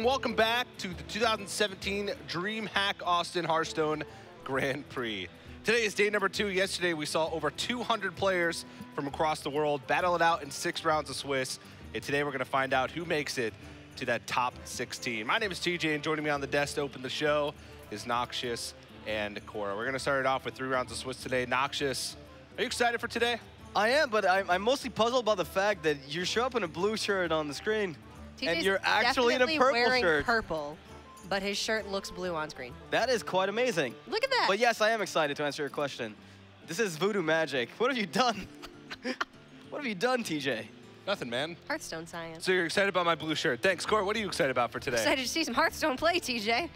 and welcome back to the 2017 DreamHack Austin Hearthstone Grand Prix. Today is day number 2. Yesterday we saw over 200 players from across the world battle it out in 6 rounds of Swiss. And today we're going to find out who makes it to that top 16. My name is TJ, and joining me on the desk to open the show is Noxious and Cora. We're going to start it off with 3 rounds of Swiss today. Noxious, are you excited for today? I am, but I'm mostly puzzled by the fact that you show up in a blue shirt on the screen, and you're actually in a purple wearing shirt. Purple, but his shirt looks blue on screen. That is quite amazing. Look at that. But yes, I am excited to answer your question. This is voodoo magic. What have you done? What have you done, TJ? Nothing, man. Hearthstone science. So you're excited about my blue shirt. Thanks, Cora. What are you excited about for today? Excited to see some Hearthstone play, TJ. Are you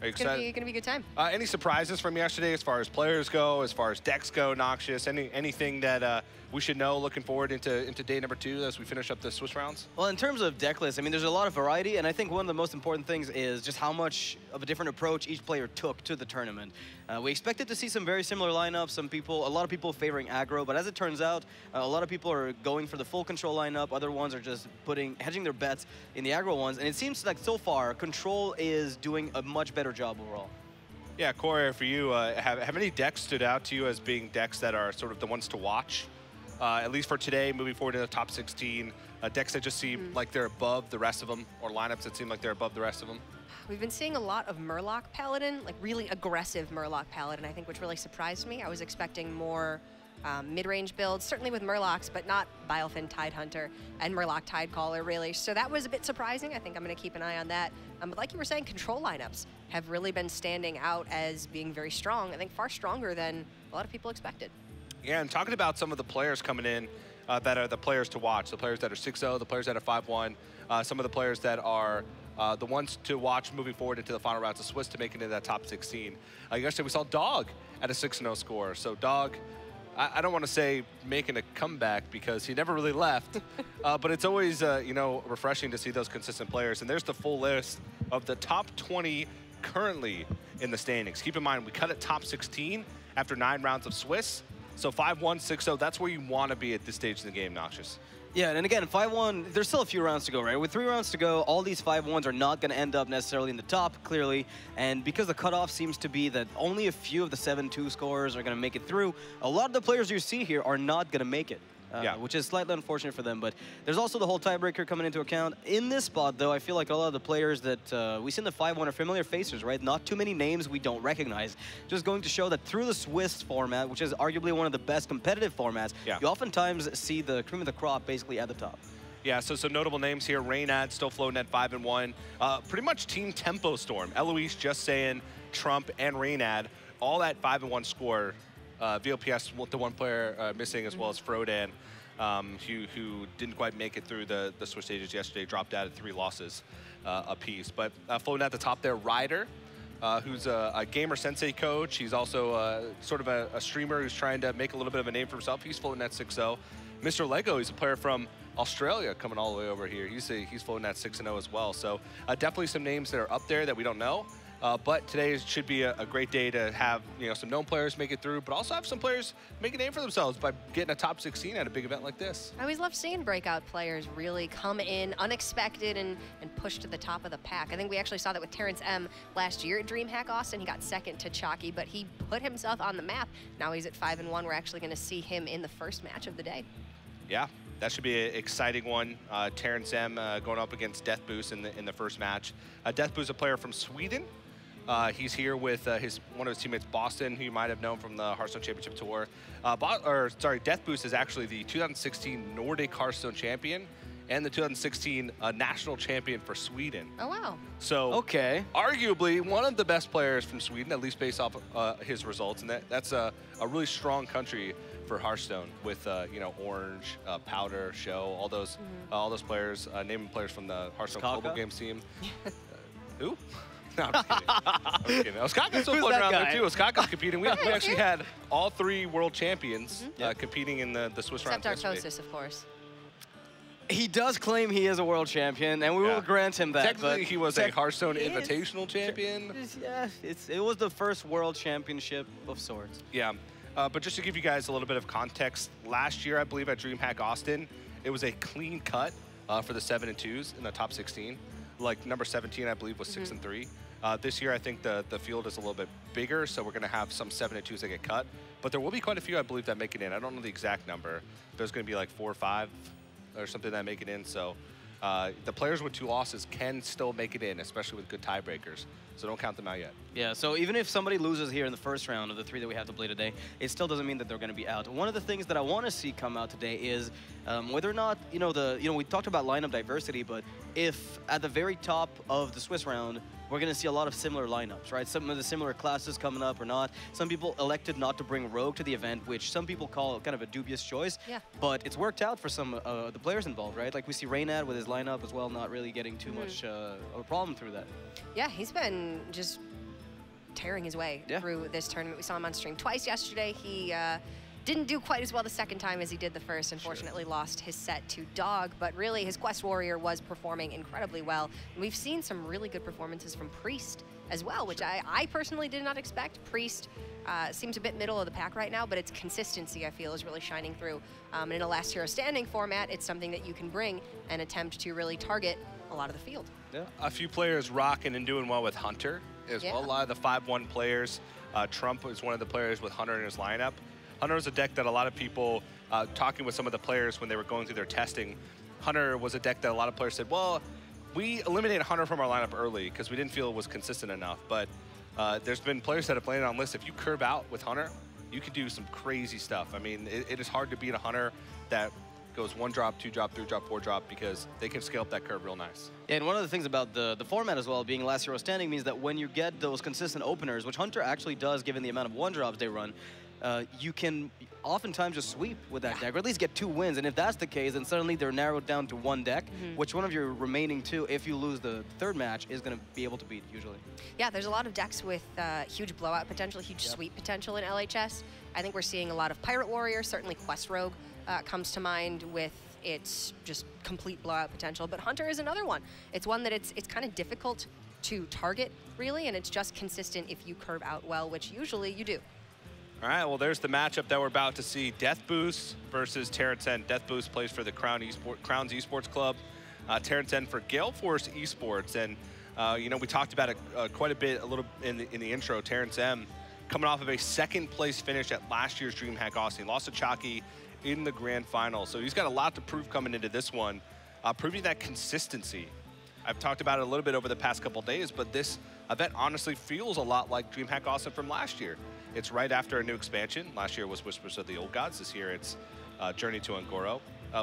It's excited? gonna be a good time. Any surprises from yesterday as far as players go, as far as decks go, Noxious? Anything that we should know looking forward into day number 2 as we finish up the Swiss rounds? Well, in terms of deck lists, I mean, there's a lot of variety, and I think one of the most important things is just how much of a different approach each player took to the tournament. We expected to see some very similar lineups. A lot of people favoring aggro, but as it turns out, a lot of people are going for the full control lineup. Other ones are just hedging their bets in the aggro ones, and it seems like so far, control is doing a much better job overall. Yeah, Cora, for you, have any decks stood out to you as being decks that are sort of the ones to watch? At least for today, moving forward to the top 16, decks that just seem like they're above the rest of them, or lineups that seem like they're above the rest of them? We've been seeing a lot of Murloc Paladin, like really aggressive Murloc Paladin, I think, which really surprised me. I was expecting more mid-range builds, certainly with Murlocs, but not Bilefin Tidehunter and Murloc Tidecaller, really. So that was a bit surprising. I think I'm going to keep an eye on that. But like you were saying, control lineups have really been standing out as being very strong. I think far stronger than a lot of people expected. Yeah, and talking about some of the players coming in that are the players to watch, the players that are 6-0, the players that are 5-1, some of the players that are the ones to watch moving forward into the final rounds of Swiss to make it into that top 16. Yesterday we saw Dog at a 6-0 score. So Dog, I don't want to say making a comeback because he never really left, but it's always you know, refreshing to see those consistent players. And there's the full list of the top 20 currently in the standings. Keep in mind, we cut at top 16 after 9 rounds of Swiss. So 5-1, 6-0, that's where you want to be at this stage of the game, Noxious. Yeah, and again, 5-1, there's still a few rounds to go, right? With 3 rounds to go, all these 5-1s are not going to end up necessarily in the top, clearly. And because the cutoff seems to be that only a few of the 7-2 scorers are going to make it through, a lot of the players you see here are not going to make it. Which is slightly unfortunate for them, but there's also the whole tiebreaker coming into account. In this spot, though, I feel like a lot of the players that we see in the 5-1 are familiar faces, right? Not too many names we don't recognize. Just going to show that through the Swiss format, which is arguably one of the best competitive formats, you oftentimes see the cream of the crop basically at the top. Yeah, so some notable names here. Reynad still floating at 5-1. Pretty much Team Tempo Storm. Eloise, Just Saying, Trump, and Reynad, all that 5-1 score. VOPS, the one player missing, as well as Frodan, who didn't quite make it through the Swiss stages yesterday, dropped out at 3 losses apiece. But floating at the top there, Ryder, who's a gamer sensei coach. He's also sort of a streamer who's trying to make a little bit of a name for himself. He's floating at 6-0. Mr. Lego, he's a player from Australia coming all the way over here. He's floating at 6-0 as well. So definitely some names that are up there that we don't know. But today should be a great day to have some known players make it through, but also have some players make a name for themselves by getting a top 16 at a big event like this. I always love seeing breakout players really come in unexpected and push to the top of the pack. I think we actually saw that with TerrenceM last year at DreamHack Austin. He got second to Chalky, but he put himself on the map. Now he's at 5-1. We're actually going to see him in the first match of the day. Yeah, that should be an exciting one. TerrenceM going up against Deathboose in the first match. Deathboose, a player from Sweden. He's here with one of his teammates, Boston, who you might have known from the Hearthstone Championship Tour. Deathboose is actually the 2016 Nordic Hearthstone champion and the 2016 national champion for Sweden. Oh, wow. So, arguably one of the best players from Sweden, at least based off his results, and that's a really strong country for Hearthstone with Orange, Powder, Show, all those players, naming players from the Hearthstone Global Games team. Who? No, I'm kidding. Oskaka's still floating around there too. Oskaka's competing. We actually had all 3 world champions competing in the Swiss round. Except Artosis, of course. He does claim he is a world champion, and we will grant him that. Technically, he was a Hearthstone Invitational champion. Yeah, it was the first world championship of sorts. Yeah, but just to give you guys a little bit of context, last year, I believe at DreamHack Austin, it was a clean cut for the 7-2s in the top 16. like number 17, I believe, was 6-3. This year, I think the field is a little bit bigger, so we're going to have some 7-2s that get cut. But there will be quite a few, I believe, that make it in. I don't know the exact number. There's going to be like 4 or 5 or something that make it in. So the players with 2 losses can still make it in, especially with good tiebreakers. So don't count them out yet. Yeah, so even if somebody loses here in the first round of the 3 that we have to play today, it still doesn't mean that they're going to be out. One of the things that I want to see come out today is whether or not, we talked about lineup diversity, but if at the very top of the Swiss round, we're going to see a lot of similar lineups, right? Some of the similar classes coming up or not. Some people elected not to bring Rogue to the event, which some people call kind of a dubious choice. Yeah. But it's worked out for some of the players involved, right? Like we see Reynad with his lineup as well, not really getting too much of a problem through that. Yeah, he's been just tearing his way through this tournament. We saw him on stream twice yesterday. He didn't do quite as well the second time as he did the first. Unfortunately, lost his set to Dog, but really his Quest Warrior was performing incredibly well. And we've seen some really good performances from Priest as well, which I personally did not expect. Priest seems a bit middle of the pack right now, but its consistency, I feel, is really shining through. And in a last hero standing format, it's something that you can bring and attempt to really target a lot of the field. Yeah. A few players rocking and doing well with Hunter as well. A lot of the 5-1 players. Trump is one of the players with Hunter in his lineup. Hunter is a deck that a lot of people, talking with some of the players when they were going through their testing, Hunter was a deck that a lot of players said, well, we eliminated Hunter from our lineup early because we didn't feel it was consistent enough. But there's been players that have landed on lists. If you curve out with Hunter, you can do some crazy stuff. I mean, it is hard to beat a Hunter that goes 1 drop, 2 drop, 3 drop, 4 drop, because they can scale up that curve real nice. Yeah, and one of the things about the format as well, being last hero standing, means that when you get those consistent openers, which Hunter actually does given the amount of 1 drops they run, you can oftentimes just sweep with that deck, or at least get 2 wins. And if that's the case, then suddenly they're narrowed down to 1 deck, which one of your remaining 2, if you lose the 3rd match, is going to be able to beat, usually. Yeah, there's a lot of decks with huge blowout potential, huge sweep potential in LHS. I think we're seeing a lot of Pirate Warrior, certainly Quest Rogue comes to mind with its just complete blowout potential. But Hunter is another one. It's one that it's kind of difficult to target, really, and it's just consistent if you curve out well, which usually you do. All right, well, there's the matchup that we're about to see. Deathboose versus TerrenceM. Deathboose plays for the Crowns Esports Club. TerrenceM for Gale Force Esports. And, we talked about it quite a bit, a little in the intro. TerrenceM coming off of a 2nd place finish at last year's DreamHack Austin. He lost to Chalky in the grand final. So he's got a lot to prove coming into this one, proving that consistency. I've talked about it a little bit over the past couple days, but this event honestly feels a lot like DreamHack Austin from last year. It's right after a new expansion. Last year was Whispers of the Old Gods. This year it's Journey to Ungoro.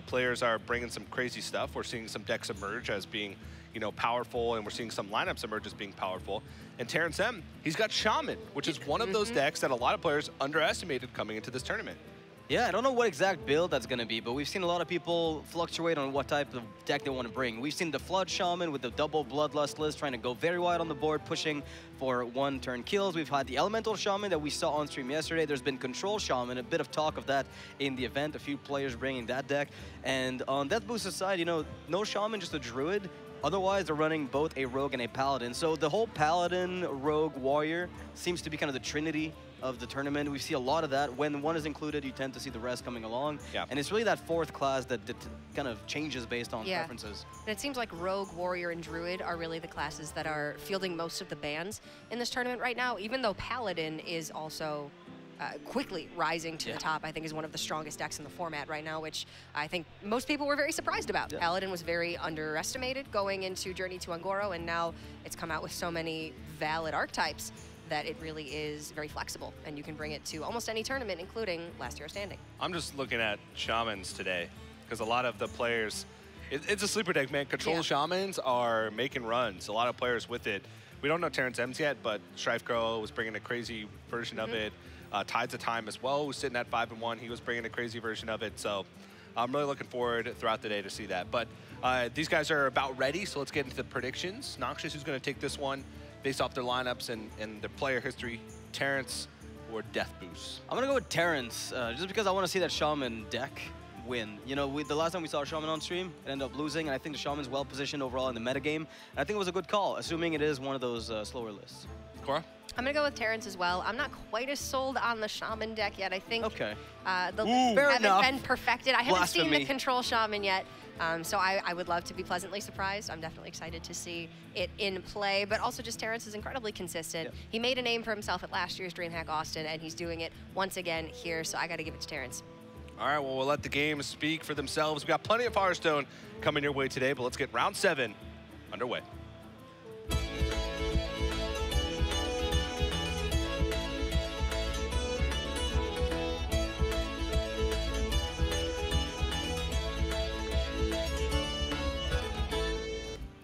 Players are bringing some crazy stuff. We're seeing some decks emerge as being, powerful, and we're seeing some lineups emerge as being powerful. And TerrenceM, he's got Shaman, which is one of those decks that a lot of players underestimated coming into this tournament. Yeah, I don't know what exact build that's going to be, but we've seen a lot of people fluctuate on what type of deck they want to bring. We've seen the Flood Shaman with the double Bloodlust list trying to go very wide on the board, pushing for 1-turn kills. We've had the Elemental Shaman that we saw on stream yesterday. There's been Control Shaman, a bit of talk of that in the event, a few players bringing that deck. And on Deathboose's side, no Shaman, just a Druid. Otherwise, they're running both a Rogue and a Paladin. So the whole Paladin, Rogue, Warrior seems to be kind of the trinity of the tournament. We see a lot of that. When one is included, you tend to see the rest coming along. Yeah. And it's really that 4th class that kind of changes based on preferences. And it seems like Rogue, Warrior, and Druid are really the classes that are fielding most of the bans in this tournament right now, even though Paladin is also quickly rising to the top. I think is one of the strongest decks in the format right now, which I think most people were very surprised about. Paladin was very underestimated going into Journey to Ungoro, and now it's come out with so many valid archetypes that it really is very flexible, and you can bring it to almost any tournament, including last hero standing. I'm just looking at Shamans today, because a lot of the players, it's a sleeper deck, man. Control Shamans are making runs. A lot of players with it. We don't know TerrenceM's yet, but Strife Crow was bringing a crazy version of it. Tides of Time as well, who's sitting at 5-1. He was bringing a crazy version of it. So I'm really looking forward throughout the day to see that. But these guys are about ready, so let's get into the predictions. Noxious, who's going to take this one based off their lineups and their player history, Terrence or Deathboose? I'm going to go with Terrence, just because I want to see that Shaman deck win. The last time we saw Shaman on stream, it ended up losing, and I think the Shaman's well positioned overall in the metagame. And I think it was a good call, assuming it is one of those slower lists. Cora? I'm going to go with Terrence as well. I'm not quite as sold on the Shaman deck yet. I think Okay. the Fair haven't enough. been perfected. I haven't seen the Blasphemy. Control Shaman yet. So I would love to be pleasantly surprised. I'm definitely excited to see it in play, but also just Terrence is incredibly consistent. Yep. He made a name for himself at last year's DreamHack Austin, and he's doing it once again here, so I got to give it to Terrence. All right, well, we'll let the games speak for themselves. We got plenty of Hearthstone coming your way today, but let's get round 7 underway.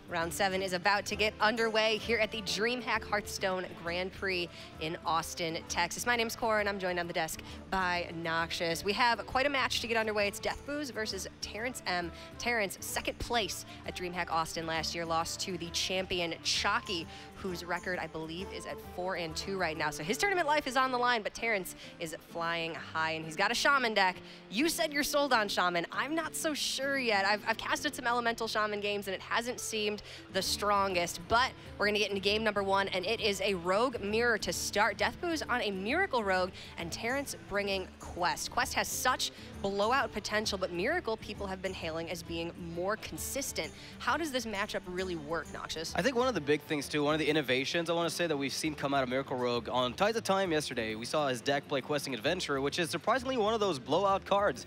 Round 7 is about to get underway here at the DreamHack Hearthstone Grand Prix in Austin, Texas. My name's Cora, and I'm joined on the desk by Noxious. We have quite a match to get underway. It's Deathboose versus TerrenceM. Terrence, second place at DreamHack Austin last year, lost to the champion Chalky, whose record, I believe, is at 4-2 right now. So his tournament life is on the line, but Terrence is flying high, and he's got a Shaman deck. You said you're sold on Shaman. I'm not so sure yet. I've casted some Elemental Shaman games, and it hasn't seemed the strongest, but we're gonna get into game number 1, and it is a Rogue Mirror to start. Deathboose on a Miracle Rogue, and Terrence bringing Quest. Quest has such blowout potential, but Miracle people have been hailing as being more consistent. How does this matchup really work, Noxious? I think one of the big things too, one of the innovations I want to say that we've seen come out of Miracle Rogue on Tides of Time yesterday, we saw his deck play Questing Adventurer, which is surprisingly one of those blowout cards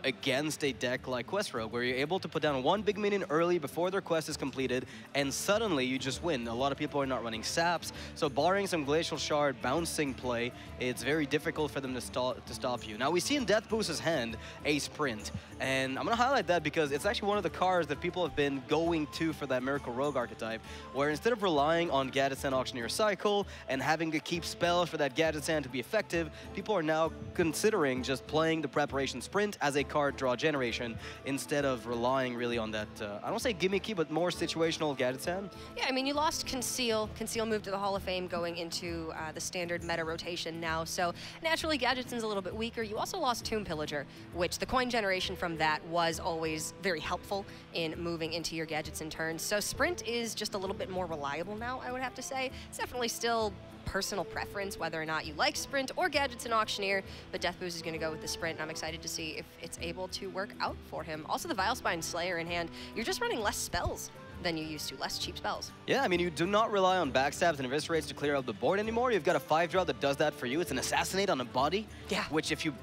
against a deck like Quest Rogue, where you're able to put down one big minion early before their quest is completed, and suddenly you just win. A lot of people are not running saps, so barring some Glacial Shard bouncing play, it's very difficult for them to stop you. Now we see in Deathboose's hand a Sprint, and I'm going to highlight that because it's actually one of the cards that people have been going to for that Miracle Rogue archetype, where instead of relying on Gadget Sand Auctioneer Cycle and having to keep spells for that Gadget Sand to be effective, people are now considering just playing the Preparation Sprint as a card draw generation instead of relying really on that, I don't say gimmicky, but more situational Gadget Sand. Yeah, I mean, you lost Conceal. Conceal moved to the Hall of Fame going into the standard meta rotation now, so naturally Gadget Sand's a little bit weaker. You also lost Tomb Pillager, which the coin generation from that was always very helpful in moving into your Gadgets in turns. So Sprint is just a little bit more reliable now, I would have to say. It's definitely still personal preference whether or not you like Sprint or Gadgets and Auctioneer, but Deathboose is going to go with the Sprint, and I'm excited to see if it's able to work out for him. Also, the Vilespine Slayer in hand, you're just running less spells than you used to, less cheap spells. Yeah, I mean, you do not rely on backstabs and eviscerates to clear out the board anymore. You've got a 5-draw that does that for you. It's an Assassinate on a body, yeah, which if you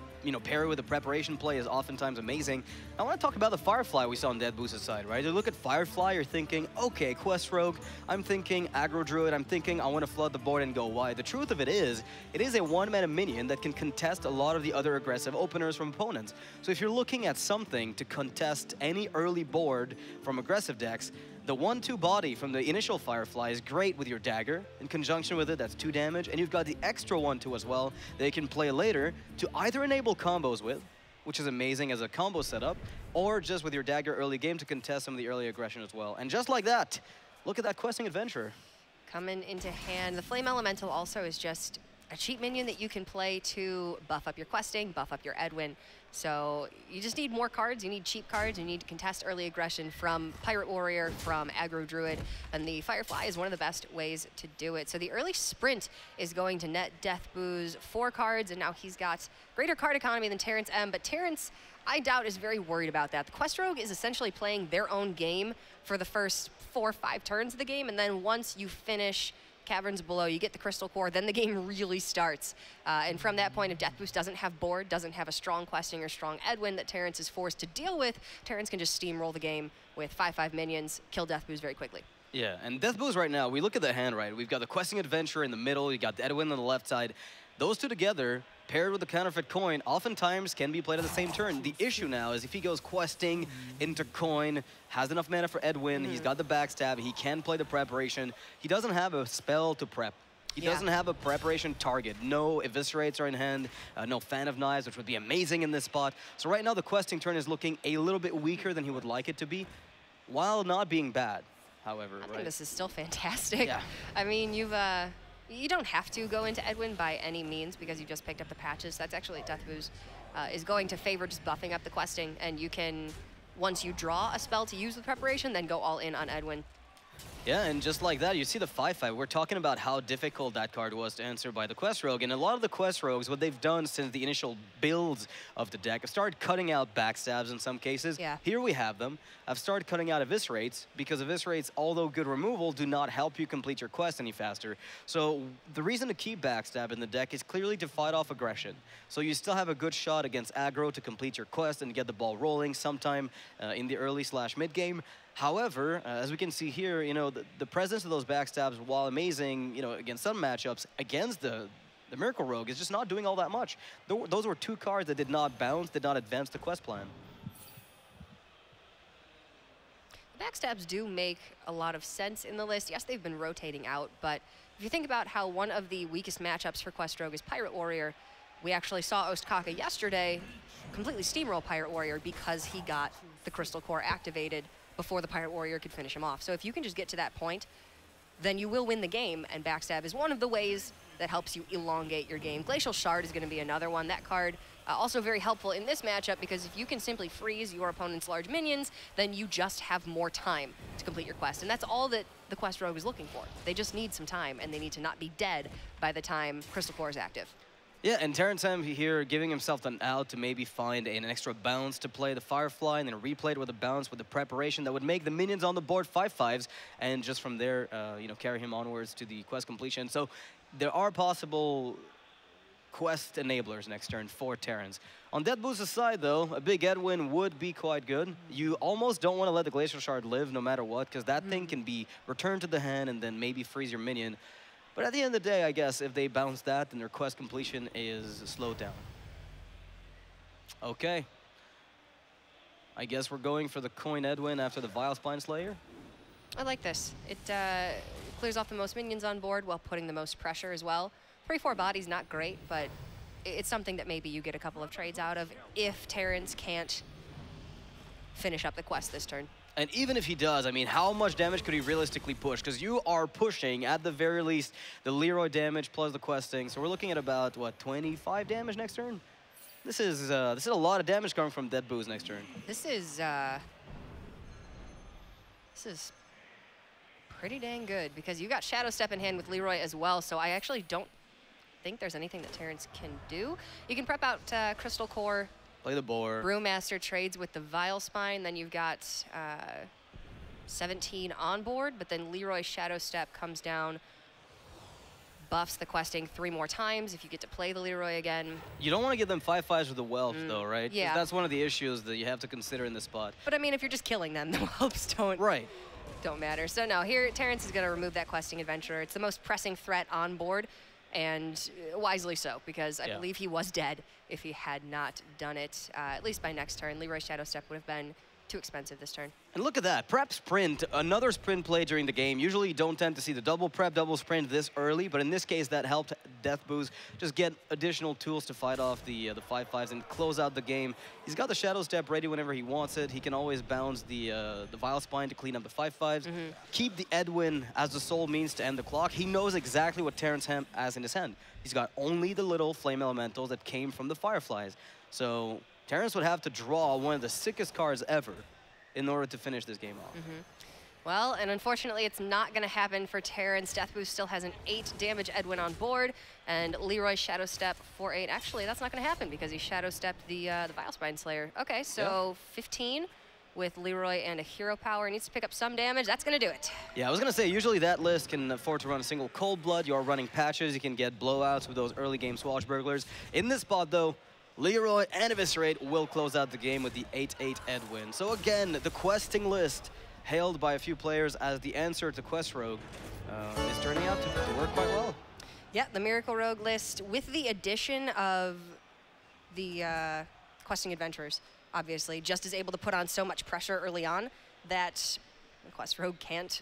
pair it with a preparation play is oftentimes amazing. I want to talk about the Firefly we saw on Deathboose's side, right? You look at Firefly, you're thinking, okay, Quest Rogue, I'm thinking Aggro Druid, I'm thinking I want to flood the board and go wide. The truth of it is a one-mana minion that can contest a lot of the other aggressive openers from opponents. So if you're looking at something to contest any early board from aggressive decks, the 1/2 body from the initial Firefly is great with your dagger. In conjunction with it, that's 2 damage, and you've got the extra 1/2 as well that you can play later to either enable combos with, which is amazing as a combo setup, or just with your dagger early game to contest some of the early aggression as well. And just like that, look at that Questing Adventurer. Coming into hand. The Flame Elemental also is just a cheap minion that you can play to buff up your questing, buff up your Edwin. So you just need more cards, you need cheap cards, you need to contest early aggression from Pirate Warrior, from Aggro Druid, and the Firefly is one of the best ways to do it. So the early Sprint is going to net Deathboose 4 cards, and now he's got greater card economy than TerrenceM, but Terrence, I doubt, is very worried about that. The Quest Rogue is essentially playing their own game for the first 4 or 5 turns of the game, and then once you finish Caverns Below, you get the Crystal Core, then the game really starts. And from that point, if Deathboose doesn't have board, doesn't have a strong questing or strong Edwin that Terrence is forced to deal with, Terrence can just steamroll the game with 5/5 minions, kill Deathboose very quickly. Yeah, and Deathboose right now, we look at the hand, right? We've got the Questing Adventurer in the middle, you got the Edwin on the left side. Those two together, paired with the counterfeit coin, oftentimes can be played at the same turn. The issue now is if he goes questing into coin, has enough mana for Edwin, he's got the backstab, he can play the preparation, he doesn't have a spell to prep. He doesn't have a preparation target. No eviscerates are in hand, no Fan of Knives, which would be amazing in this spot. So right now the questing turn is looking a little bit weaker than he would like it to be, while not being bad, however. I think this is still fantastic. Yeah. I mean, you don't have to go into Edwin by any means because you just picked up the patches. That's actually Deathboose is going to favor just buffing up the questing, and you can, once you draw a spell to use with preparation, then go all in on Edwin. Yeah, and just like that, you see the 5-5. We're talking about how difficult that card was to answer by the Quest Rogue. And a lot of the Quest Rogues, what they've done since the initial builds of the deck, have started cutting out backstabs in some cases. Yeah. Here we have them. I've started cutting out eviscerates, because eviscerates, although good removal, do not help you complete your quest any faster. So the reason to keep backstab in the deck is clearly to fight off aggression. So you still have a good shot against aggro to complete your quest and get the ball rolling sometime in the early/mid game. However, as we can see here, you know, the presence of those backstabs, while amazing, you know, against some matchups, against the Miracle Rogue is just not doing all that much. Those were two cards that did not bounce, did not advance the quest plan. Backstabs do make a lot of sense in the list. Yes, they've been rotating out, but if you think about how one of the weakest matchups for Quest Rogue is Pirate Warrior, we actually saw Ostkaka yesterday completely steamroll Pirate Warrior because he got the Crystal Core activated before the Pirate Warrior could finish him off. So if you can just get to that point, then you will win the game, and backstab is one of the ways that helps you elongate your game. Glacial Shard is going to be another one. That card also very helpful in this matchup, because if you can simply freeze your opponent's large minions, then you just have more time to complete your quest. And that's all that the Quest Rogue is looking for. They just need some time, and they need to not be dead by the time Crystal Core is active. Yeah, and TerrenceM here giving himself an out to maybe find an extra bounce to play the Firefly, and then replay it with a bounce with the preparation that would make the minions on the board 5/5s, and just from there, you know, carry him onwards to the quest completion. So there are possible quest enablers next turn for Terrence. On Deathboose's side, though, a big Edwin would be quite good. You almost don't want to let the Glacial Shard live no matter what, because that thing can be returned to the hand and then maybe freeze your minion. But at the end of the day, I guess, if they bounce that, then their quest completion is slowed down. Okay. I guess we're going for the Coin Edwin after the Vile Spine Slayer. I like this. It clears off the most minions on board while putting the most pressure as well. 3/4 body's not great, but it's something that maybe you get a couple of trades out of if Terrence can't finish up the quest this turn. And even if he does, I mean, how much damage could he realistically push? Because you are pushing, at the very least, the Leroy damage plus the questing. So we're looking at about, what, 25 damage next turn? This is a lot of damage coming from Deathboose next turn. This is pretty dang good, because you got Shadow Step in hand with Leroy as well, so I actually don't think there's anything that Terrence can do. You can prep out Crystal Core. Play the board. Brewmaster trades with the Vile Spine, then you've got 17 on board, but then Leroy's Shadow Step comes down, buffs the questing 3 more times if you get to play the Leroy again. You don't want to give them 5/5s with the Whelps, though, right? Yeah. That's one of the issues that you have to consider in this spot. But I mean, if you're just killing them, the Whelps don't matter. So no, here Terrence is going to remove that questing adventurer. It's the most pressing threat on board, and wisely so, because I believe he was dead if he had not done it, at least by next turn. Leroy's Shadow Step would have been too expensive this turn. And look at that, prep sprint, another sprint play during the game. Usually you don't tend to see the double prep, double sprint this early, but in this case that helped Deathboose just get additional tools to fight off the 5/5s and close out the game. He's got the Shadow Step ready whenever he wants it. He can always bounce the Vile Spine to clean up the 5/5s. Keep the Edwin as the sole means to end the clock. He knows exactly what TerrenceM has in his hand. He's got only the little Flame Elementals that came from the Fireflies. So Terrence would have to draw one of the sickest cards ever in order to finish this game off. Well, and unfortunately, it's not going to happen for Terrence. Deathboose still has an 8 damage Edwin on board, and Leroy Shadow Step for 8. Actually, that's not going to happen because he Shadow Stepped the Vile Spine Slayer. Okay, so 15 with Leroy and a Hero Power. Needs to pick up some damage. That's going to do it. Yeah, I was going to say, usually that list can afford to run a single Cold Blood. You are running patches. You can get blowouts with those early game Swashbucklers. In this spot, though, Leroy and Eviscerate will close out the game with the 8/8 Edwin. So again, the questing list, hailed by a few players as the answer to Quest Rogue, is turning out to work quite well. Yeah, the Miracle Rogue list, with the addition of the questing adventurers, obviously, just is able to put on so much pressure early on that the Quest Rogue can't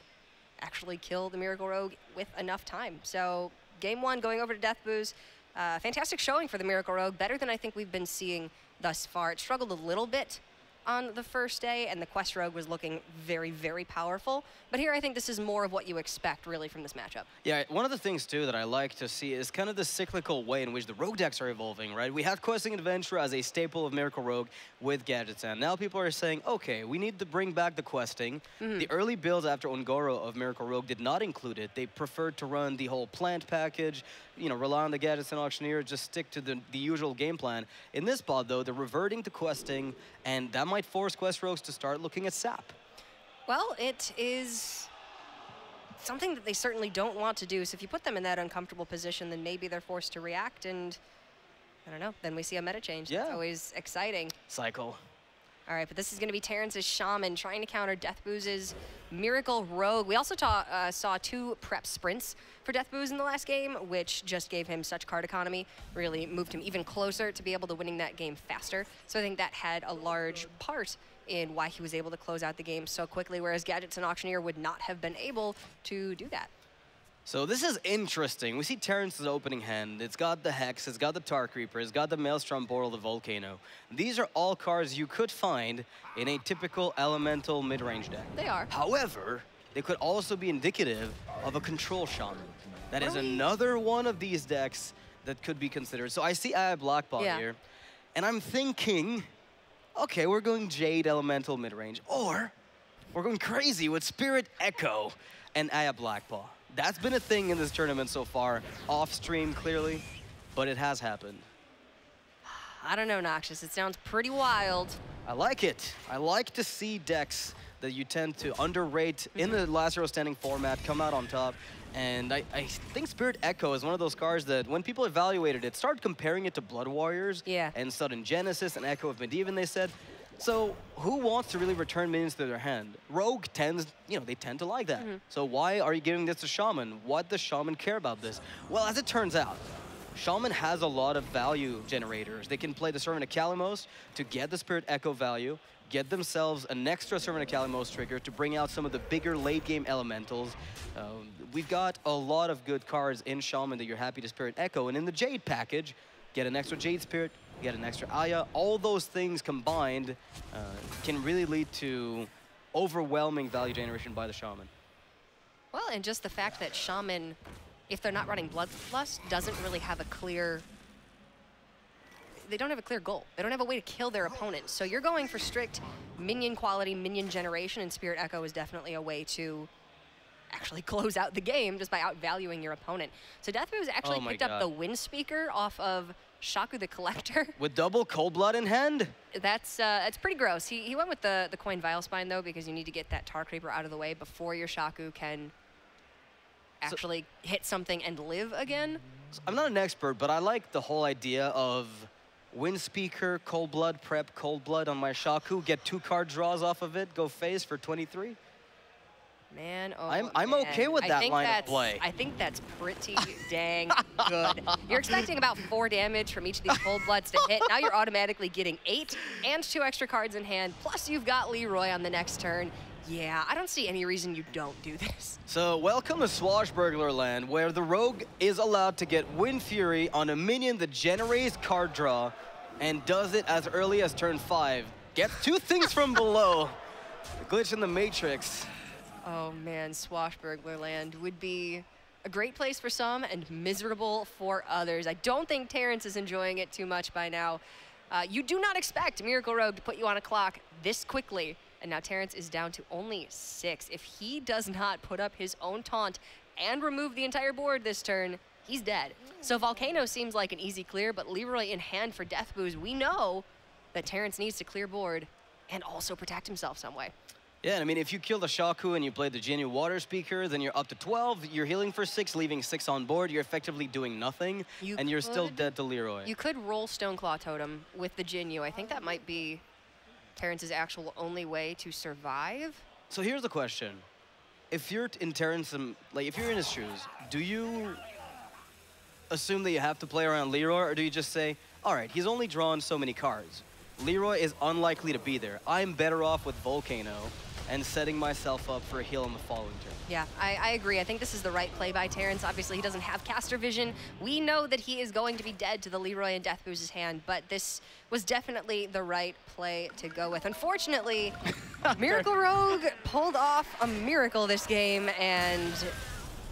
actually kill the Miracle Rogue with enough time. So game 1 going over to Deathboose. Fantastic showing for the Miracle Rogue, better than I think we've been seeing thus far. It struggled a little bit on the first day, and the Quest Rogue was looking very, very powerful. But here I think this is more of what you expect, really, from this matchup. Yeah, one of the things, too, that I like to see is kind of the cyclical way in which the Rogue decks are evolving, right? We had Questing Adventure as a staple of Miracle Rogue with Gadgets, and now people are saying, okay, we need to bring back the questing. The early builds after Ungoro of Miracle Rogue did not include it. They preferred to run the whole plant package, you know, rely on the Gadgets and Auctioneer, just stick to the usual game plan. In this pod, though, they're reverting to questing, and that might force Quest Rogues to start looking at sap. Well, it is something that they certainly don't want to do. So if you put them in that uncomfortable position, then maybe they're forced to react, and I don't know, then we see a meta change. Yeah. It's always exciting. Cycle. All right, but this is going to be Terrence's Shaman trying to counter Deathboose's Miracle Rogue. We also saw 2 prep sprints for Deathboose in the last game, which just gave him such card economy, really moved him even closer to be able to winning that game faster. So I think that had a large part in why he was able to close out the game so quickly, whereas Gadgets and Auctioneer would not have been able to do that. So this is interesting. We see Terrence's opening hand. It's got the Hex, it's got the Tar Creeper, it's got the Maelstrom Boral, the Volcano. These are all cards you could find in a typical elemental mid-range deck. They are. However, they could also be indicative of a control shaman. That is another one of these decks that could be considered. So I see Aya Blackball here, and I'm thinking, okay, we're going Jade Elemental mid-range, or we're going crazy with Spirit Echo and Aya Blackball. That's been a thing in this tournament so far, off stream clearly, but it has happened. I don't know, Noxious. It sounds pretty wild. I like it. I like to see decks that you tend to underrate in the last hero standing format come out on top. And I think Spirit Echo is one of those cards that when people evaluated it, started comparing it to Blood Warriors and Sudden Genesis and Echo of Medivh, they said, so who wants to really return minions to their hand? Rogue tends, you know, they tend to like that. So why are you giving this to Shaman? What does Shaman care about this? Well, as it turns out, Shaman has a lot of value generators. They can play the Servant of Kalimos to get the Spirit Echo value, get themselves an extra Servant of Kalimos trigger to bring out some of the bigger late game elementals. We've got a lot of good cards in Shaman that you're happy to Spirit Echo, and in the Jade package, get an extra Jade Spirit, get an extra Aya. All those things combined can really lead to overwhelming value generation by the Shaman. Well, and just the fact that Shaman, if they're not running Bloodlust, doesn't really have a clear... They don't have a clear goal. They don't have a way to kill their opponent. So you're going for strict minion quality, minion generation, and Spirit Echo is definitely a way to actually close out the game just by outvaluing your opponent. So Deathboose actually picked up the Wind Speaker off of Shaku the Collector. With double Cold Blood in hand? That's pretty gross. He went with the Coin Vile Spine, though, because you need to get that Tar Creeper out of the way before your Shaku can actually hit something and live again. I'm not an expert, but I like the whole idea of Wind Speaker, Cold Blood, prep Cold Blood on my Shaku, get 2 card draws off of it, go phase for 23. Man, oh I'm okay with that line of play. I think that's pretty dang good. You're expecting about 4 damage from each of these Cold Bloods to hit. Now you're automatically getting 8 and 2 extra cards in hand. Plus you've got Leroy on the next turn. Yeah, I don't see any reason you don't do this. So welcome to Swashbuckler Land, where the Rogue is allowed to get Wind Fury on a minion that generates card draw and does it as early as turn 5. Gets 2 things from below. The glitch in the Matrix. Oh man, Swashbuckler Land would be a great place for some and miserable for others. I don't think Terrence is enjoying it too much by now. You do not expect Miracle Rogue to put you on a clock this quickly. And now Terrence is down to only 6. If he does not put up his own taunt and remove the entire board this turn, he's dead. So Volcano seems like an easy clear, but Leroy in hand for Deathboose. We know that Terrence needs to clear board and also protect himself some way. Yeah, I mean, if you kill the Shaku and you play the Genu Water Speaker, then you're up to 12. You're healing for 6, leaving 6 on board. You're effectively doing nothing, and you're still dead to Leroy. You could roll Stoneclaw Totem with the Genu. I think that might be Terrence's actual only way to survive. So here's the question. If you're in TerrenceM, like if you're in his shoes, do you assume that you have to play around Leroy, or do you just say, all right, he's only drawn so many cards. Leroy is unlikely to be there. I'm better off with Volcano and setting myself up for a heal in the following turn. Yeah, I agree. I think this is the right play by Terrence. Obviously, he doesn't have caster vision. We know that he is going to be dead to the Leroy and Deathboose's hand, but this was definitely the right play to go with. Unfortunately, Miracle Rogue pulled off a miracle this game, and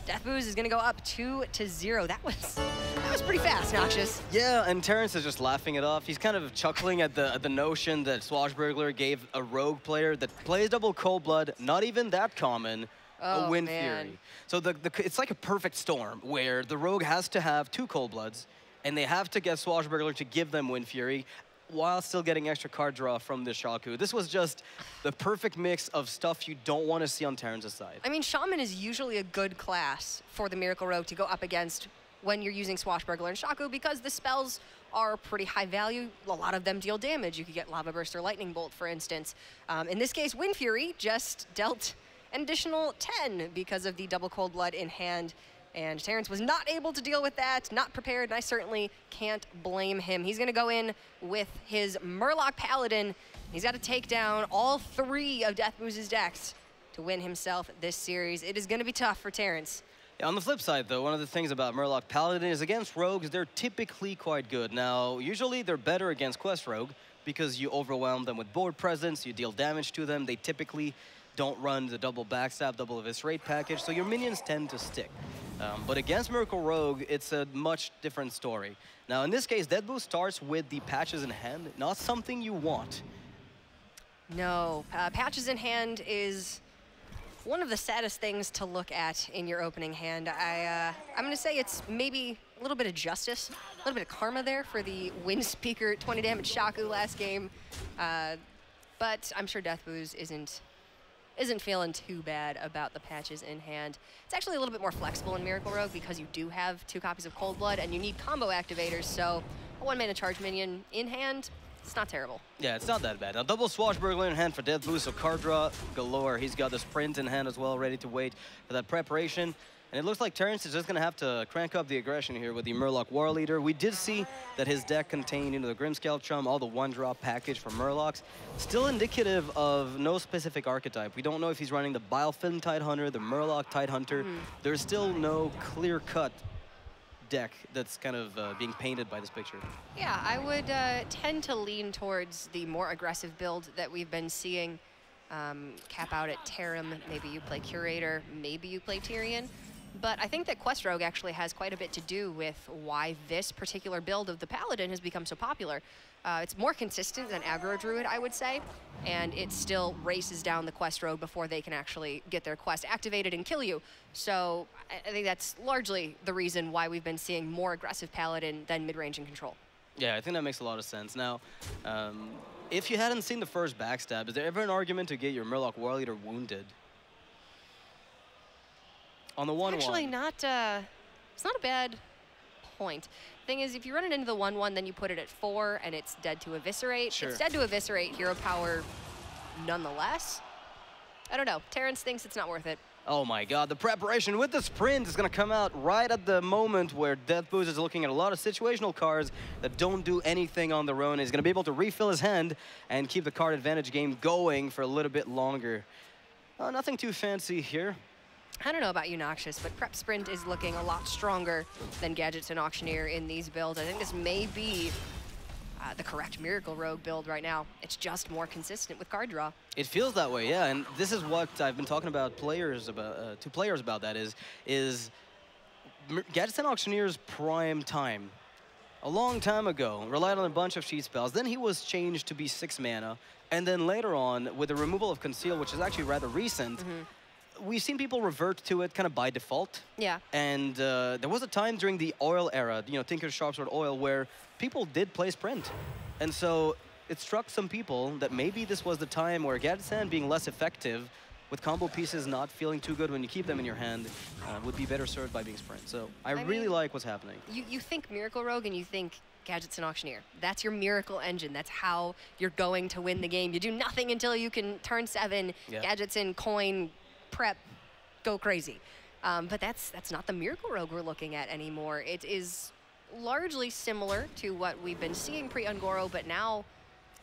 Deathboose is going to go up 2-0. That was pretty fast, Noxious. Yeah, and Terrence is just laughing it off. He's kind of chuckling at the notion that Swashbuckler gave a rogue player that plays double Cold Blood, not even that common, a Wind Fury. So it's like a perfect storm where the rogue has to have 2 Cold Bloods, and they have to get Swashbuckler to give them Wind Fury while still getting extra card draw from the Shaku. This was just the perfect mix of stuff you don't want to see on Terrence's side. I mean, Shaman is usually a good class for the Miracle Rogue to go up against when you're using Swashbuckler and Shaku, because the spells are pretty high value. A lot of them deal damage. You could get Lava Burst or Lightning Bolt, for instance. In this case, Wind Fury just dealt an additional 10 because of the double Cold Blood in hand. And Terrence was not able to deal with that, not prepared, and I certainly can't blame him. He's going to go in with his Murloc Paladin. He's got to take down all 3 of Deathboose's decks to win himself this series. It is going to be tough for Terrence. Yeah, on the flip side, though, one of the things about Murloc Paladin is against rogues, they're typically quite good. Now, usually they're better against Quest Rogue because you overwhelm them with board presence, you deal damage to them. They typically don't run the double backstab, double eviscerate package, so your minions tend to stick. But against Miracle Rogue, it's a much different story. Now, in this case, Deathboose starts with the patches in hand, not something you want. No, patches in hand is one of the saddest things to look at in your opening hand. I'm going to say it's maybe a little bit of justice, a little bit of karma there for the Wind Speaker 20 damage Shaku last game. But I'm sure Deathboose isn't feeling too bad about the patches in hand. It's actually a little bit more flexible in Miracle Rogue because you do have 2 copies of Cold Blood and you need combo activators, so a 1-mana charge minion in hand, it's not terrible. Yeah, it's not that bad. Now, double Swashbuckler in hand for Deathboose, so card draw galore. He's got the Sprint in hand as well, ready to wait for that preparation. And it looks like Terrence is just going to have to crank up the aggression here with the Murloc War Leader. We did see that his deck contained the Grimscale Chum, all the 1-drop package for Murlocs. Still indicative of no specific archetype. We don't know if he's running the Bilefin Tidehunter, the Murloc Tidehunter. There's still no clear-cut deck that's kind of being painted by this picture. Yeah, I would tend to lean towards the more aggressive build that we've been seeing. Cap out at Terram, maybe you play Curator, maybe you play Tyrion. But I think that Quest Rogue actually has quite a bit to do with why this particular build of the Paladin has become so popular. It's more consistent than Aggro Druid, I would say, and it still races down the Quest Rogue before they can actually get their quest activated and kill you. So I think that's largely the reason why we've been seeing more aggressive Paladin than mid-range and control. Yeah, I think that makes a lot of sense. Now, if you hadn't seen the first backstab, is there ever an argument to get your Murloc War Leader wounded? On the 1-1. Actually, it's not a bad point. Thing is, if you run it into the 1-1, then you put it at 4, and it's dead to eviscerate. Sure. It's dead to eviscerate, hero power nonetheless. I don't know. Terrence thinks it's not worth it. Oh my god, the preparation with the Sprint is going to come out right at the moment where Deathboose is looking at a lot of situational cards that don't do anything on their own. He's going to be able to refill his hand and keep the card advantage game going for a little bit longer. Nothing too fancy here. I don't know about you, Noxious, but Prep Sprint is looking a lot stronger than Gadgets and Auctioneer in these builds. I think this may be the correct Miracle Rogue build right now. It's just more consistent with card draw. It feels that way, yeah, and this is what I've been talking about to players about that is Gadgets and Auctioneer's prime time. A long time ago, relied on a bunch of sheet spells, then he was changed to be 6 mana, and then later on, with the removal of Conceal, which is actually rather recent, we've seen people revert to it kind of by default. Yeah. And there was a time during the oil era, Tinker's Sharpsword oil, where people did play Sprint. And so it struck some people that maybe this was the time where Gadgetzan being less effective with combo pieces not feeling too good when you keep them in your hand would be better served by being Sprint. So I really like what's happening. You think Miracle Rogue and you think Gadgets and Auctioneer. That's your miracle engine. That's how you're going to win the game. You do nothing until you can turn 7, Gadgets in, coin, prep, go crazy. But that's not the Miracle Rogue we're looking at anymore. It is largely similar to what we've been seeing pre-Ungoro, but now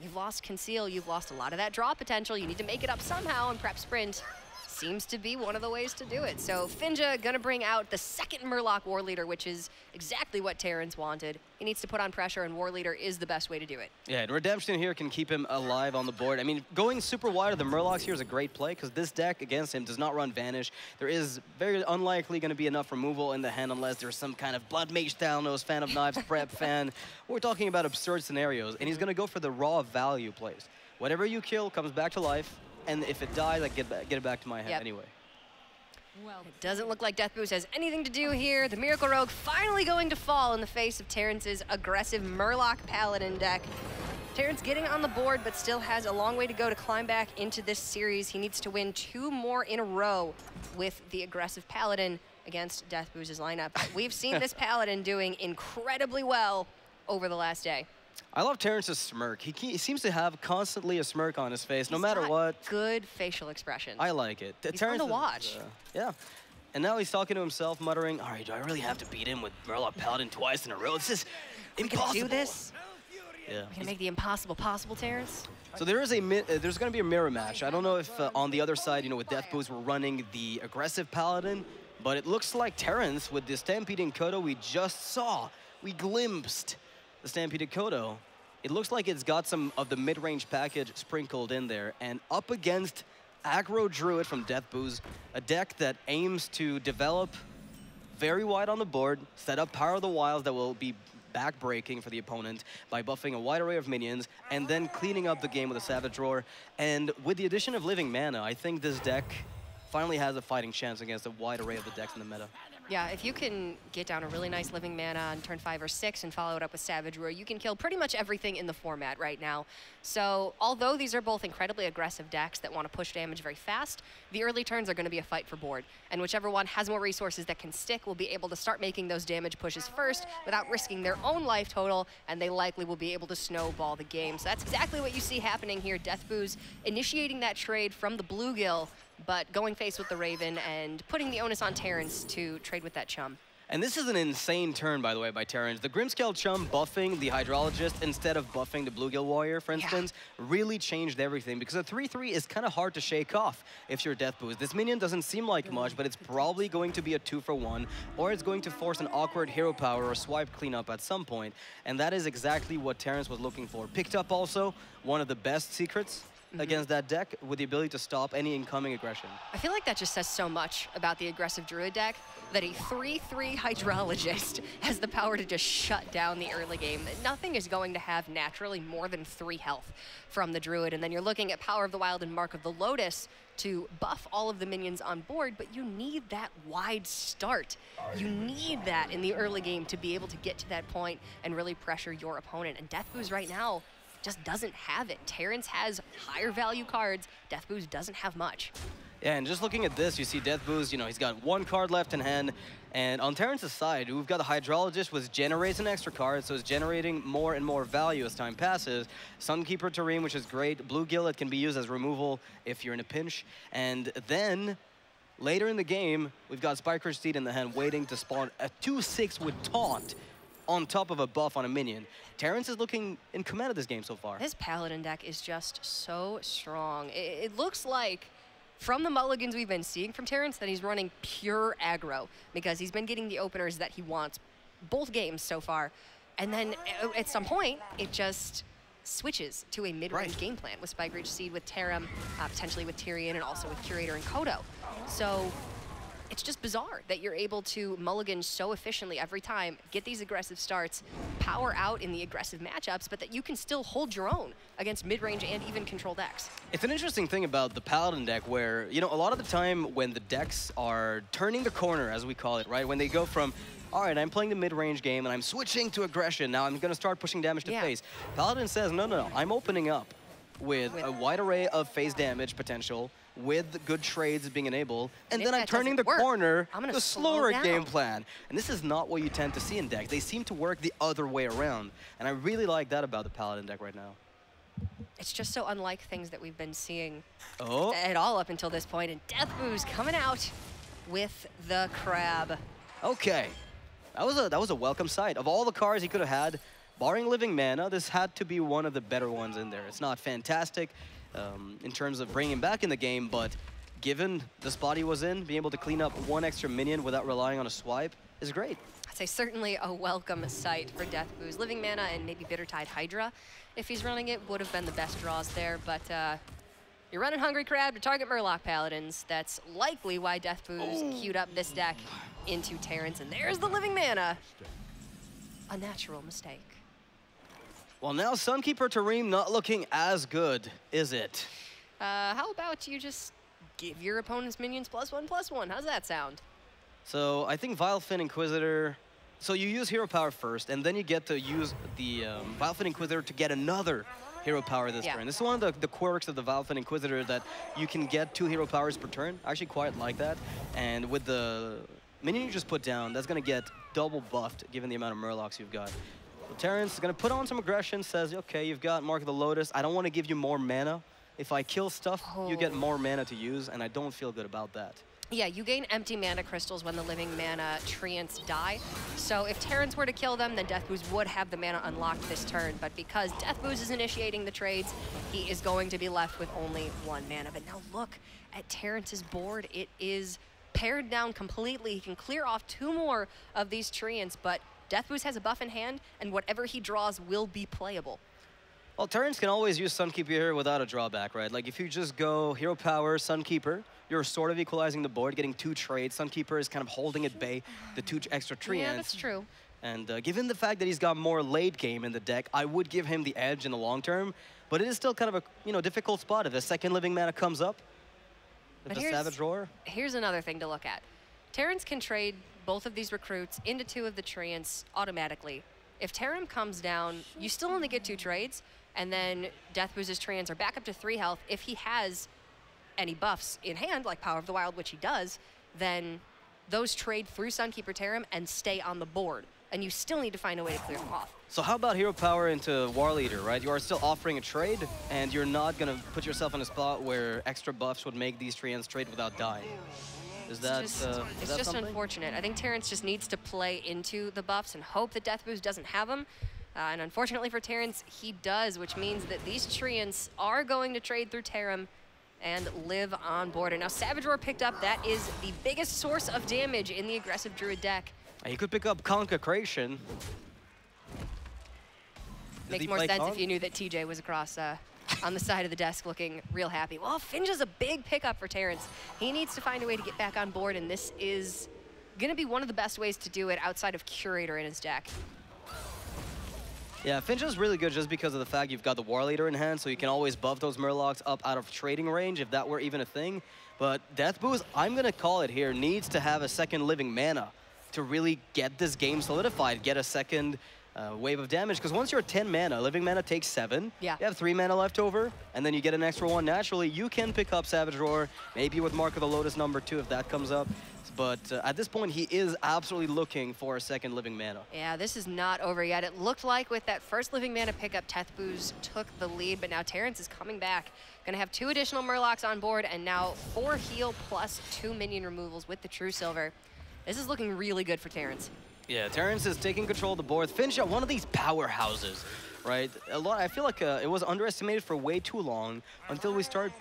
You've lost Conceal, you've lost a lot of that draw potential. You need to make it up somehow, and Prep Sprint seems to be one of the ways to do it. So Finja gonna bring out the second Murloc War Leader, which is exactly what Terrence wanted. He needs to put on pressure, and War Leader is the best way to do it. Yeah, and Redemption here can keep him alive on the board. I mean, going super wide of the Murlocs here is a great play, because this deck against him does not run Vanish. There is very unlikely going to be enough removal in the hand unless there's some kind of Blood Mage Thalnos, fan of knives, prep fan. We're talking about absurd scenarios, and he's going to go for the raw value plays. Whatever you kill comes back to life, and if it dies, I get it back to my hand anyway. It doesn't look like Deathboose has anything to do here. The Miracle Rogue finally going to fall in the face of Terrence's aggressive Murloc Paladin deck. Terrence getting on the board, but still has a long way to go to climb back into this series. He needs to win 2 more in a row with the aggressive Paladin against Deathboose's lineup. We've seen this Paladin doing incredibly well over the last day. I love Terrence's smirk. He seems to have constantly a smirk on his face, no matter what. Good facial expression. I like it. He's fun to watch. Yeah. And now he's talking to himself, muttering, all right, do I really have to beat him with Murloc Paladin twice in a row? It's just impossible. We can do this? Yeah. We're gonna make the impossible possible, Terrence. So there's gonna be a mirror match. I don't know if on the other side, with Deathboose, we're running the aggressive Paladin, but it looks like Terrence, with the Stampeding Kodo we just saw, we glimpsed the Stampeded Kodo. It looks like it's got some of the mid-range package sprinkled in there, and up against Aggro Druid from Deathboose, a deck that aims to develop very wide on the board, set up Power of the Wilds that will be back-breaking for the opponent by buffing a wide array of minions, and then cleaning up the game with a Savage Roar. And with the addition of Living Mana, I think this deck finally has a fighting chance against a wide array of the decks in the meta. Yeah, if you can get down a really nice Living Mana on turn 5 or 6 and follow it up with Savage Roar, you can kill pretty much everything in the format right now. So although these are both incredibly aggressive decks that want to push damage very fast, the early turns are going to be a fight for board. And whichever one has more resources that can stick will be able to start making those damage pushes first without risking their own life total, and they likely will be able to snowball the game. So that's exactly what you see happening here. Deathboose initiating that trade from the Bluegill, but going face with the Raven and putting the onus on Terrence to trade with that Chum. And this is an insane turn, by the way, by Terrence. The Grimscale Chum buffing the Hydrologist instead of buffing the Bluegill Warrior, for instance, really changed everything, because a 3/3 is kind of hard to shake off if you're Deathboose. This minion doesn't seem like much, but it's probably going to be a 2-for-1, or it's going to force an awkward hero power or swipe cleanup at some point, and that is exactly what Terrence was looking for. Picked up also one of the best secrets against that deck with the ability to stop any incoming aggression. I feel like that just says so much about the aggressive Druid deck that a 3/3 Hydrologist has the power to just shut down the early game. Nothing is going to have naturally more than 3 health from the Druid, and then you're looking at Power of the Wild and Mark of the Lotus to buff all of the minions on board, but you need that wide start. You need that in the early game to be able to get to that point and really pressure your opponent. And Deathboose right now just doesn't have it. Terrence has higher value cards. Deathboose doesn't have much. Yeah, and just looking at this, you see Deathboose, he's got 1 card left in hand. And on Terrence's side, we've got the Hydrologist, which generates an extra card, so it's generating more and more value as time passes. Sunkeeper Tareem, which is great. Bluegill, it can be used as removal if you're in a pinch. And then later in the game, we've got Spiker Steed in the hand waiting to spawn a 2/6 with Taunt on top of a buff on a minion. Terrence is looking in command of this game so far. This Paladin deck is just so strong. It looks like, from the mulligans we've been seeing from Terrence, that he's running pure aggro, because he's been getting the openers that he wants both games so far. And then at some point, it just switches to a mid-range game plan with Spike Reach Seed, with Terem, potentially with Tyrion, and also with Curator and Kodo. So it's just bizarre that you're able to mulligan so efficiently every time, get these aggressive starts, power out in the aggressive matchups, but that you can still hold your own against mid-range and even control decks. It's an interesting thing about the Paladin deck where, a lot of the time when the decks are turning the corner, as we call it, right? When they go from, all right, I'm playing the mid-range game and I'm switching to aggression, now I'm going to start pushing damage to face. Paladin says, no, I'm opening up with a wide array of phase damage potential, with good trades being enabled, and then I'm turning the corner to slower game plan. And this is not what you tend to see in decks. They seem to work the other way around, and I really like that about the Paladin deck right now. It's just so unlike things that we've been seeing at all up until this point, and Deathboose coming out with the crab. Okay, that was a welcome sight. Of all the cards he could have had, barring Living Mana, this had to be one of the better ones in there. It's not fantastic in terms of bringing him back in the game, but given the spot he was in, being able to clean up one extra minion without relying on a swipe is great. I'd say certainly a welcome sight for Deathboose. Living Mana and maybe Bittertide Hydra, if he's running it, would have been the best draws there, but you're running Hungry Crab to target Murloc Paladins. That's likely why Deathboose queued up this deck into Terrence, and there's the Living Mana. A natural mistake. Well, now Sunkeeper Tareem not looking as good, is it? How about you just give your opponent's minions +1/+1? How's that sound? So I think Vilefin Inquisitor, so you use hero power first, and then you get to use the Vilefin Inquisitor to get another hero power this turn. This is one of the quirks of the Vilefin Inquisitor, that you can get 2 hero powers per turn. I actually quite like that. And with the minion you just put down, that's going to get double buffed given the amount of Murlocs you've got. So Terrence is going to put on some aggression, says, okay, you've got Mark of the Lotus. I don't want to give you more mana. If I kill stuff, you get more mana to use, and I don't feel good about that. Yeah, you gain empty mana crystals when the Living Mana treants die. So if Terrence were to kill them, then Deathboose would have the mana unlocked this turn. But because Deathboose is initiating the trades, he is going to be left with only 1 mana. But now look at Terrence's board. It is pared down completely. He can clear off 2 more of these treants, but Deathboose has a buff in hand, and whatever he draws will be playable. Well, Terrence can always use Sunkeeper here without a drawback, right? Like, if you just go Hero Power, Sunkeeper, you're sort of equalizing the board, getting 2 trades. Sunkeeper is kind of holding at bay the 2 extra treants. Yeah, that's true. And given the fact that he's got more late game in the deck, I would give him the edge in the long term. But it is still kind of a difficult spot if the second Living Mana comes up. If the Savage Roar. Here's another thing to look at. Terrence can trade both of these recruits into 2 of the treants automatically. If Terrence comes down, you still only get 2 trades, and then Deathboose's treants are back up to 3 health. If he has any buffs in hand, like Power of the Wild, which he does, then those trade through Sunkeeper Terram and stay on the board. And you still need to find a way to clear them off. So how about Hero Power into War Leader, right? You are still offering a trade, and you're not going to put yourself in a spot where extra buffs would make these treants trade without dying. Is that it's just unfortunate. I think Terrence just needs to play into the buffs and hope that Deathboose doesn't have them. And unfortunately for Terrence, he does, which means that these treants are going to trade through Terram and live on board. And now Savage Roar picked up. That is the biggest source of damage in the aggressive Druid deck. He could pick up Consecration. Makes more sense if you knew that TJ was across on the side of the desk looking real happy. Well, Finge is a big pickup for Terrence. He needs to find a way to get back on board, and this is going to be one of the best ways to do it outside of Curator in his deck. Yeah, Finge is really good just because of the fact you've got the War Leader in hand, so you can always buff those Murlocs up out of trading range if that were even a thing. But Deathboose, I'm going to call it here, needs to have a second Living Mana to really get this game solidified, get a second wave of damage. Because once you're at 10 mana, Living Mana takes 7. Yeah. You have 3 mana left over, and then you get an extra 1 naturally. You can pick up Savage Roar, maybe with Mark of the Lotus #2 if that comes up. But at this point, he is absolutely looking for a second Living Mana. Yeah, this is not over yet. It looked like with that first Living Mana pickup, Deathboose took the lead, but now Terrence is coming back. Gonna have 2 additional Murlocs on board, and now 4 heal plus 2 minion removals with the True Silver. This is looking really good for Terrence. Yeah, Terrence is taking control of the board. Finch, one of these powerhouses, right? I feel like it was underestimated for way too long until we started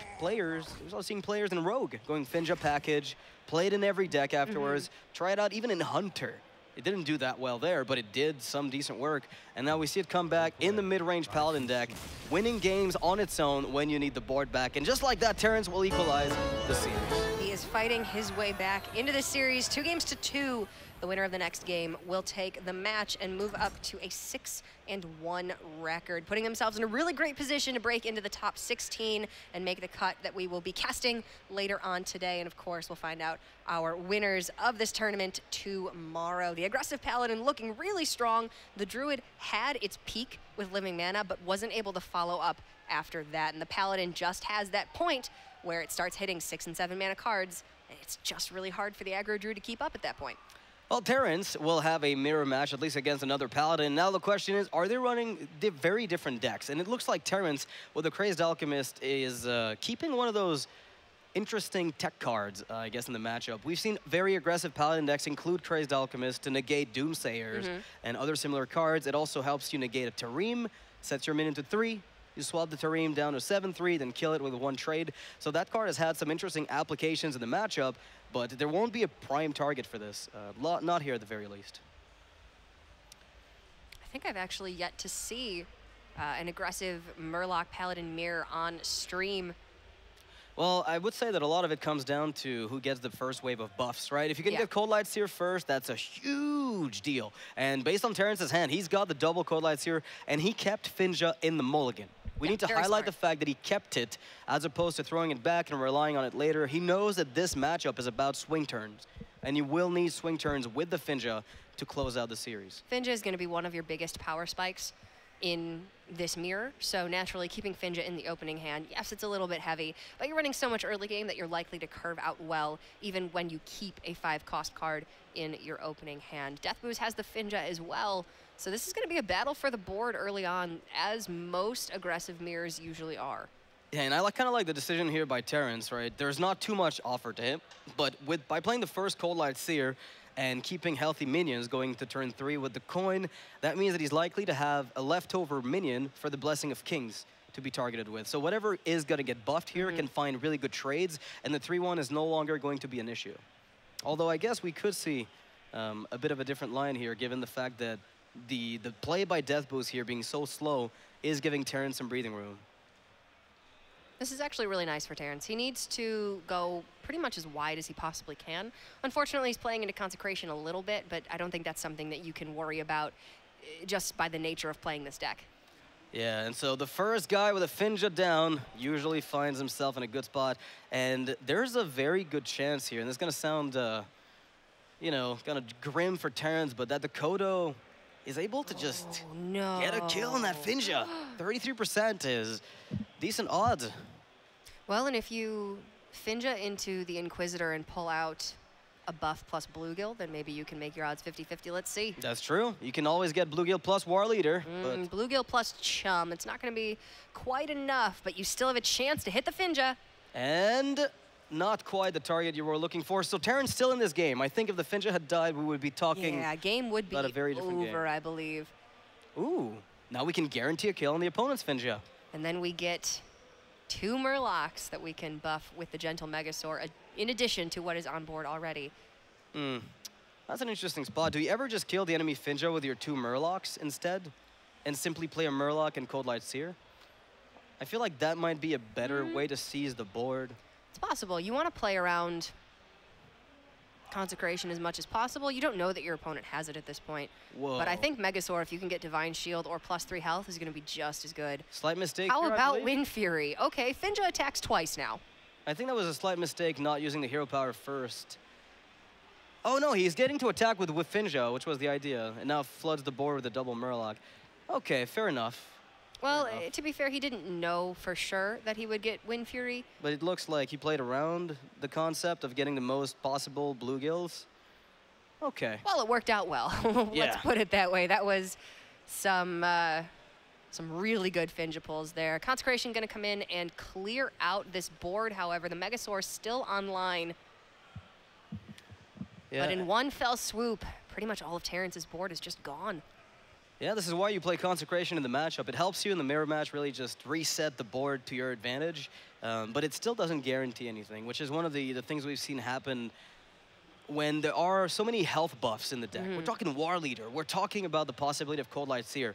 seeing players in Rogue going Finch package, played in every deck afterwards, try it out even in Hunter. It didn't do that well there, but it did some decent work. And now we see it come back in the mid-range Paladin deck, winning games on its own when you need the board back. And just like that, Terrence will equalize the series. He is fighting his way back into the series, 2-2. The winner of the next game will take the match and move up to a 6-1 record, putting themselves in a really great position to break into the top 16 and make the cut that we will be casting later on today. And of course, we'll find out our winners of this tournament tomorrow. The aggressive Paladin looking really strong. The Druid had its peak with Living Mana, but wasn't able to follow up after that. And the Paladin just has that point where it starts hitting 6 and 7 mana cards, and it's just really hard for the aggro Druid to keep up at that point. Well, Terrence will have a mirror match, at least against another Paladin. Now the question is, are they running very different decks? And it looks like Terrence, with the Crazed Alchemist, is keeping one of those interesting tech cards, I guess, in the matchup. We've seen very aggressive Paladin decks include Crazed Alchemist to negate Doomsayers and other similar cards. It also helps you negate a Tareem, sets your minion to 3. You swap the Tareem down to 7/3, then kill it with 1 trade. So that card has had some interesting applications in the matchup, but there won't be a prime target for this. Not here at the very least. I think I've actually yet to see an aggressive Murloc Paladin mirror on stream. Well, I would say that a lot of it comes down to who gets the first wave of buffs, right? If you can get Cold Light Seer first, that's a huge deal. And based on Terrence's hand, he's got the double Cold Light Seer, and he kept Finja in the mulligan. We need to highlight the fact that he kept it, as opposed to throwing it back and relying on it later. He knows that this matchup is about swing turns, and you will need swing turns with the Finja to close out the series. Finja is going to be one of your biggest power spikes in this mirror, so naturally keeping Finja in the opening hand, yes, it's a little bit heavy, but you're running so much early game that you're likely to curve out well, even when you keep a 5-cost card in your opening hand. Deathboose has the Finja as well, so this is going to be a battle for the board early on, as most aggressive mirrors usually are. Yeah, and I kind of like the decision here by Terrence, right? There's not too much offered to him, but by playing the first Cold Light Seer and keeping healthy minions going to turn 3 with the coin, that means that he's likely to have a leftover minion for the Blessing of Kings to be targeted with. So whatever is going to get buffed here can find really good trades, and the 3-1 is no longer going to be an issue. Although I guess we could see a bit of a different line here, given the fact that the play by Deathboose here being so slow is giving Terrence some breathing room. This is actually really nice for Terrence. He needs to go pretty much as wide as he possibly can. Unfortunately, he's playing into Consecration a little bit, but I don't think that's something that you can worry about just by the nature of playing this deck. Yeah, and so the first guy with a Finja down usually finds himself in a good spot, and there's a very good chance here, and this is going to sound, you know, kind of grim for Terrence, but that Dakota is able to just get a kill on that Finja. 33% is decent odds. Well, and if you Finja into the Inquisitor and pull out a buff plus Bluegill, then maybe you can make your odds 50-50. Let's see. That's true. You can always get Bluegill plus War Leader. But Bluegill plus Chum. It's not going to be quite enough, but you still have a chance to hit the Finja. And not quite the target you were looking for. So Terrence still in this game. I think if the Finja had died, we would be talking game would be about a very different game. over, I believe. Ooh, now we can guarantee a kill on the opponent's Finja. And then we get 2 Murlocs that we can buff with the Gentle Megasaur, in addition to what is on board already. That's an interesting spot. Do you ever just kill the enemy Finja with your 2 Murlocs instead? And simply play a Murloc and Cold Light Seer? I feel like that might be a better way to seize the board. It's possible. You want to play around Consecration as much as possible. You don't know that your opponent has it at this point. Whoa. But I think Megasaur, if you can get Divine Shield or +3 health, is going to be just as good. Slight mistake. How about Wind Fury? Okay, Finja attacks twice now. I think that was a slight mistake not using the hero power first. Oh no, he's getting to attack with Finja, which was the idea, and now floods the board with a double Murloc. Okay, fair enough. Well, to be fair, he didn't know for sure that he would get Wind Fury. But it looks like he played around the concept of getting the most possible Bluegills. Okay. Well, it worked out well. Let's put it that way. That was some really good Finja pulls there. Consecration going to come in and clear out this board. However, the Megasaur still online. Yeah. But in one fell swoop, pretty much all of Terrence's board is just gone. Yeah, this is why you play Consecration in the matchup. It helps you in the mirror match really just reset the board to your advantage, but it still doesn't guarantee anything, which is one of the things we've seen happen when there are so many health buffs in the deck. We're talking War Leader. We're talking about the possibility of Cold Light Seer.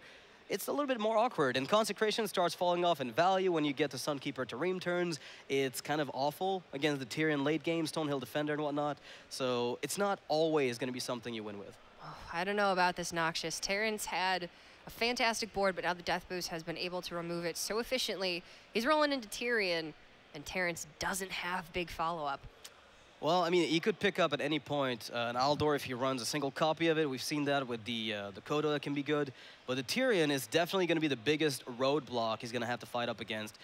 It's a little bit more awkward, and Consecration starts falling off in value when you get to Sunkeeper Tareem turns. It's kind of awful against the Tyrion late game, Stonehill Defender and whatnot, so it's not always going to be something you win with. Oh, I don't know about this Noxious. Terrence had a fantastic board, but now the Deathboose has been able to remove it so efficiently. He's rolling into Tyrion, and Terrence doesn't have big follow-up. Well, I mean, he could pick up at any point an Aldor if he runs a single copy of it. We've seen that with the Kodo that can be good. But the Tyrion is definitely going to be the biggest roadblock he's going to have to fight up against.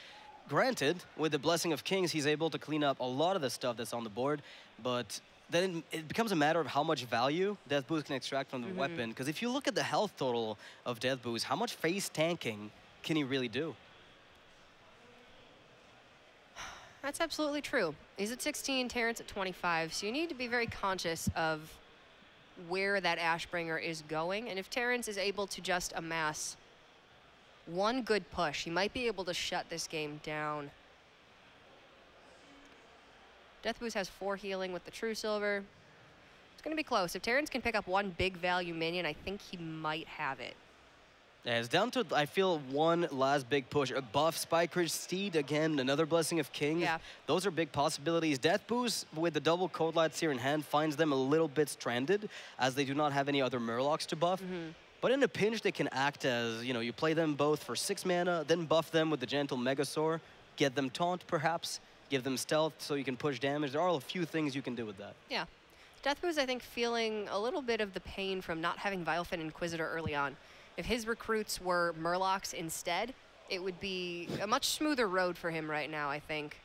Granted, with the Blessing of Kings, he's able to clean up a lot of the stuff that's on the board, but then it becomes a matter of how much value Deathboose can extract from the weapon. Because if you look at the health total of Deathboose, how much face tanking can he really do? That's absolutely true. He's at 16, Terrence at 25, so you need to be very conscious of where that Ashbringer is going, and if Terrence is able to just amass one good push, he might be able to shut this game down. Deathboose has 4 healing with the True Silver. It's going to be close. If Terrence can pick up one big value minion, I think he might have it. Yeah, it's down to, I feel, one last big push. A buff, Spike Ridge Steed, again, another Blessing of Kings. Yeah. Those are big possibilities. Deathboose, with the double Code Lights here in hand, finds them a little bit stranded, as they do not have any other Murlocs to buff. But in a pinch, they can act as, you know, you play them both for 6 mana, then buff them with the Gentle Megasaur, get them Taunt, perhaps, give them Stealth so you can push damage. There are a few things you can do with that. Yeah. Deathboose, I think, feeling a little bit of the pain from not having Vilephin Inquisitor early on. If his recruits were Murlocs instead, it would be a much smoother road for him right now, I think.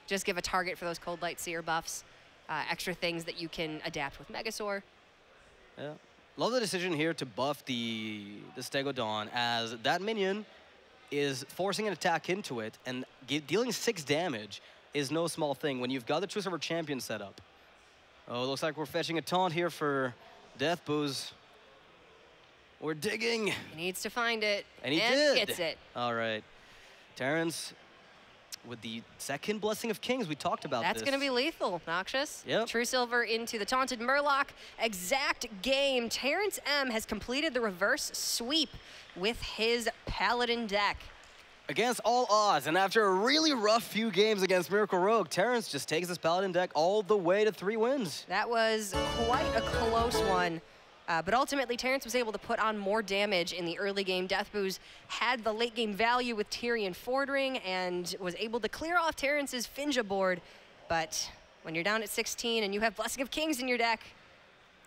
Just give a target for those Cold Light Seer buffs, extra things that you can adapt with Megasaur. Yeah. Love the decision here to buff the Stegodon, as that minion is forcing an attack into it, and dealing 6 damage is no small thing when you've got the True Silver Champion set up. Oh, it looks like we're fetching a taunt here for Deathboose. We're digging. He needs to find it. And he did. Gets it. All right. Terrence, with the second Blessing of Kings, we talked about That's going to be lethal, Noxious. Yep. True Silver into the Taunted Murloc. Exact game. TerrenceM has completed the reverse sweep with his Paladin deck. Against all odds, and after a really rough few games against Miracle Rogue, Terrence just takes his Paladin deck all the way to 3 wins. That was quite a close one. But ultimately, Terrence was able to put on more damage in the early game. Deathboose had the late game value with Tyrion Fordring and was able to clear off Terrence's Finja board. But when you're down at 16 and you have Blessing of Kings in your deck,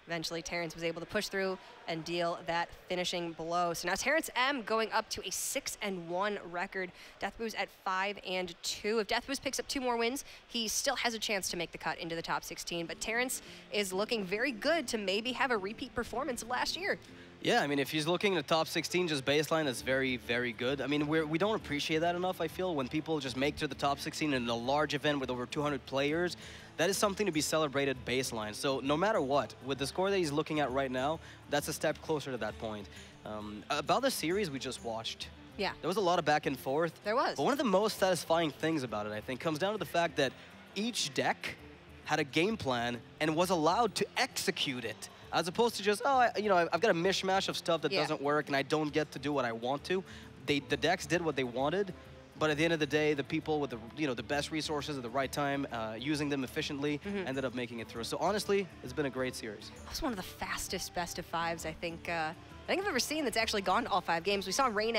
eventually Terrence was able to push through and deal that finishing blow. So now TerrenceM going up to a 6-1 record. Deathboose at 5-2. If Deathboose picks up 2 more wins, he still has a chance to make the cut into the top 16. But Terrence is looking very good to maybe have a repeat performance of last year. Yeah, I mean, if he's looking at the top 16, just baseline, that's very, very good. I mean, we don't appreciate that enough, I feel, when people just make to the top 16 in a large event with over 200 players. That is something to be celebrated baseline. So no matter what, with the score that he's looking at right now, that's a step closer to that point. About the series we just watched, yeah, there was a lot of back and forth. There was. But one of the most satisfying things about it, I think, comes down to the fact that each deck had a game plan and was allowed to execute it. As opposed to just, oh, I've got a mishmash of stuff that doesn't work and I don't get to do what I want to. The decks did what they wanted, but at the end of the day, the people with the best resources at the right time, using them efficiently, ended up making it through. So honestly, it's been a great series. That was one of the fastest best of 5s I think I've ever seen that's actually gone to all 5 games. We saw Reynad